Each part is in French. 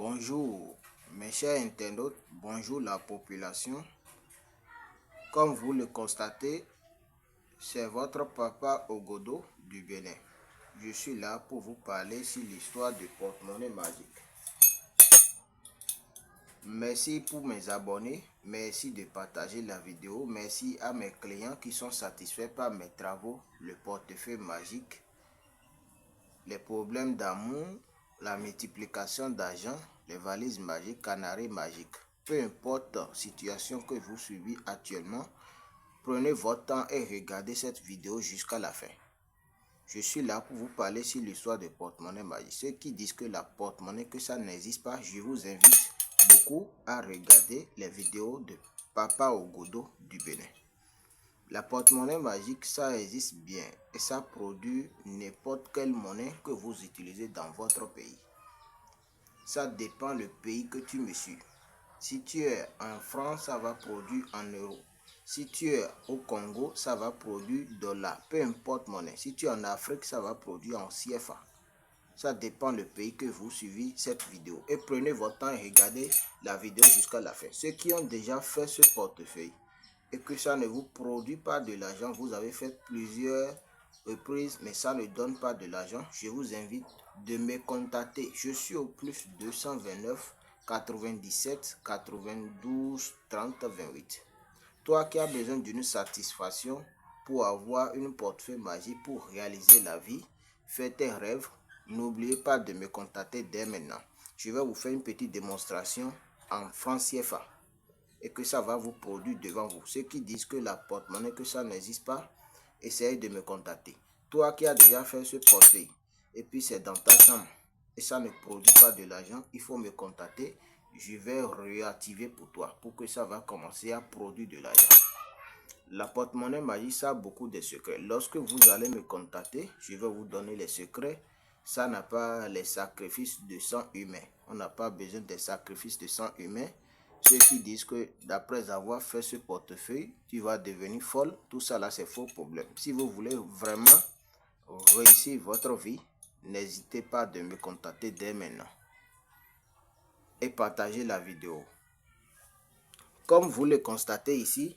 Bonjour mes chers internautes, bonjour la population. Comme vous le constatez, c'est votre papa Ogodo du Bénin. Je suis là pour vous parler sur l'histoire du porte-monnaie magique. Merci pour mes abonnés, merci de partager la vidéo, merci à mes clients qui sont satisfaits par mes travaux, le portefeuille magique, les problèmes d'amour, la multiplication d'argent, les valises magiques, canaries magiques. Peu importe la situation que vous suivez actuellement, prenez votre temps et regardez cette vidéo jusqu'à la fin. Je suis là pour vous parler sur l'histoire de porte-monnaie magique. Ceux qui disent que la porte-monnaie, que ça n'existe pas, je vous invite beaucoup à regarder les vidéos de Papa Ogodo du Bénin. La porte-monnaie magique, ça existe bien et ça produit n'importe quelle monnaie que vous utilisez dans votre pays. Ça dépend du pays que tu me suis. Si tu es en France, ça va produire en euros. Si tu es au Congo, ça va produire dollars, peu importe monnaie. Si tu es en Afrique, ça va produire en CFA. Ça dépend du pays que vous suivez cette vidéo. Et prenez votre temps et regardez la vidéo jusqu'à la fin. Ceux qui ont déjà fait ce portefeuille et que ça ne vous produit pas de l'argent, vous avez fait plusieurs reprises, mais ça ne donne pas de l'argent, je vous invite de me contacter. Je suis au plus 229 97 92 30 28. Toi qui as besoin d'une satisfaction pour avoir une portefeuille magique pour réaliser la vie, faire tes rêves, n'oubliez pas de me contacter dès maintenant. Je vais vous faire une petite démonstration en francs CFA et que ça va vous produire devant vous. Ceux qui disent que la porte-monnaie, que ça n'existe pas, essayez de me contacter. Toi qui as déjà fait ce portefeuille et puis c'est dans ta chambre et ça ne produit pas de l'argent, il faut me contacter. Je vais réactiver pour toi pour que ça va commencer à produire de l'argent. La porte-monnaie magique, ça a beaucoup de secrets. Lorsque vous allez me contacter, je vais vous donner les secrets. Ça n'a pas les sacrifices de sang humain. On n'a pas besoin des sacrifices de sang humain. Ceux qui disent que d'après avoir fait ce portefeuille, tu vas devenir folle, tout ça là c'est faux problème. Si vous voulez vraiment réussir votre vie, n'hésitez pas de me contacter dès maintenant. Et partagez la vidéo. Comme vous le constatez ici,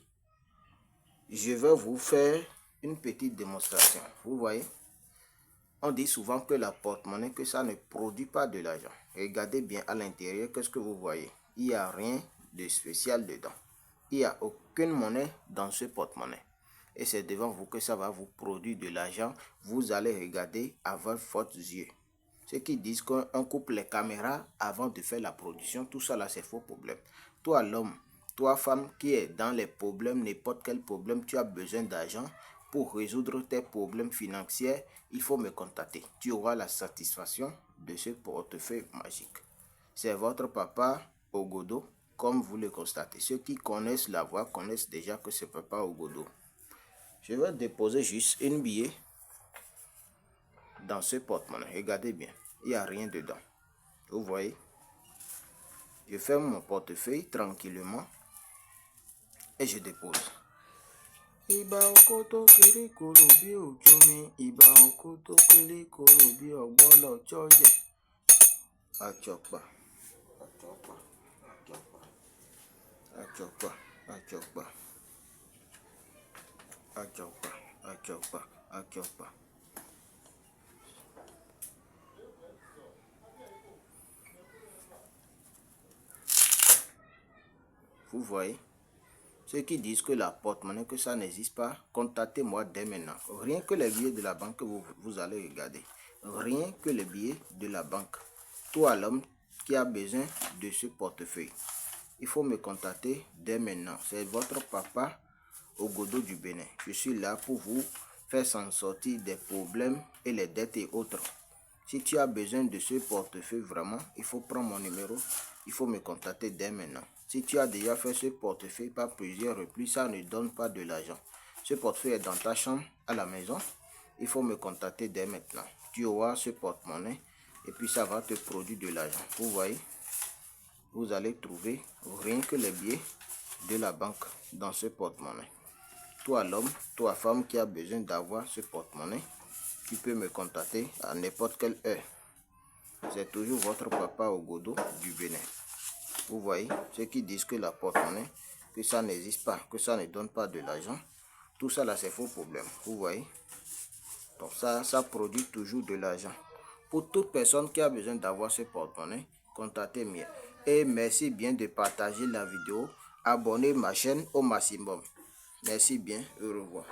je vais vous faire une petite démonstration. Vous voyez, on dit souvent que la porte-monnaie, que ça ne produit pas de l'argent. Regardez bien à l'intérieur, qu'est-ce que vous voyez? Il n'y a rien de spécial dedans. Il n'y a aucune monnaie dans ce porte-monnaie. Et c'est devant vous que ça va vous produire de l'argent. Vous allez regarder avec vos yeux. Ceux qui disent qu'on coupe les caméras avant de faire la production, tout ça là c'est faux problème. Toi l'homme, toi femme qui est dans les problèmes, n'importe quel problème, tu as besoin d'argent pour résoudre tes problèmes financiers, il faut me contacter. Tu auras la satisfaction de ce portefeuille magique. C'est votre papa Ogodo, comme vous le constatez. Ceux qui connaissent la voix connaissent déjà que c'est papa Ogodo. Je vais déposer juste une billet dans ce porte-monnaie. Regardez bien, il n'y a rien dedans. Vous voyez, je ferme mon portefeuille tranquillement et je dépose. Iba okoto kiri korobi ojomi, iba okoto kiri korobi ogbolo choje. Achopa, achopa, achopa, achopa, achopa, achopa, achopa, achopa. Vous voyez, ceux qui disent que la porte-monnaie, que ça n'existe pas, contactez-moi dès maintenant. Rien que les billets de la banque que vous allez regarder. Rien que les billets de la banque. Toi l'homme qui a besoin de ce portefeuille, il faut me contacter dès maintenant. C'est votre papa Ogodo du Bénin. Je suis là pour vous faire s'en sortir des problèmes et les dettes et autres. Si tu as besoin de ce portefeuille vraiment, il faut prendre mon numéro. Il faut me contacter dès maintenant. Si tu as déjà fait ce portefeuille par plusieurs reprises, ça ne donne pas de l'argent. Ce portefeuille est dans ta chambre à la maison. Il faut me contacter dès maintenant. Tu auras ce porte-monnaie et puis ça va te produire de l'argent. Vous voyez, vous allez trouver rien que les billets de la banque dans ce porte-monnaie. Toi l'homme, toi femme qui a besoin d'avoir ce porte-monnaie, tu peux me contacter à n'importe quelle heure. C'est toujours votre papa Ogodo du Bénin. Vous voyez, ceux qui disent que la porte-monnaie, que ça n'existe pas, que ça ne donne pas de l'argent, tout ça là c'est faux problème. Vous voyez, donc ça produit toujours de l'argent. Pour toute personne qui a besoin d'avoir ce porte-monnaie, contactez-moi. Et merci bien de partager la vidéo. Abonnez ma chaîne au maximum. Merci bien, au revoir.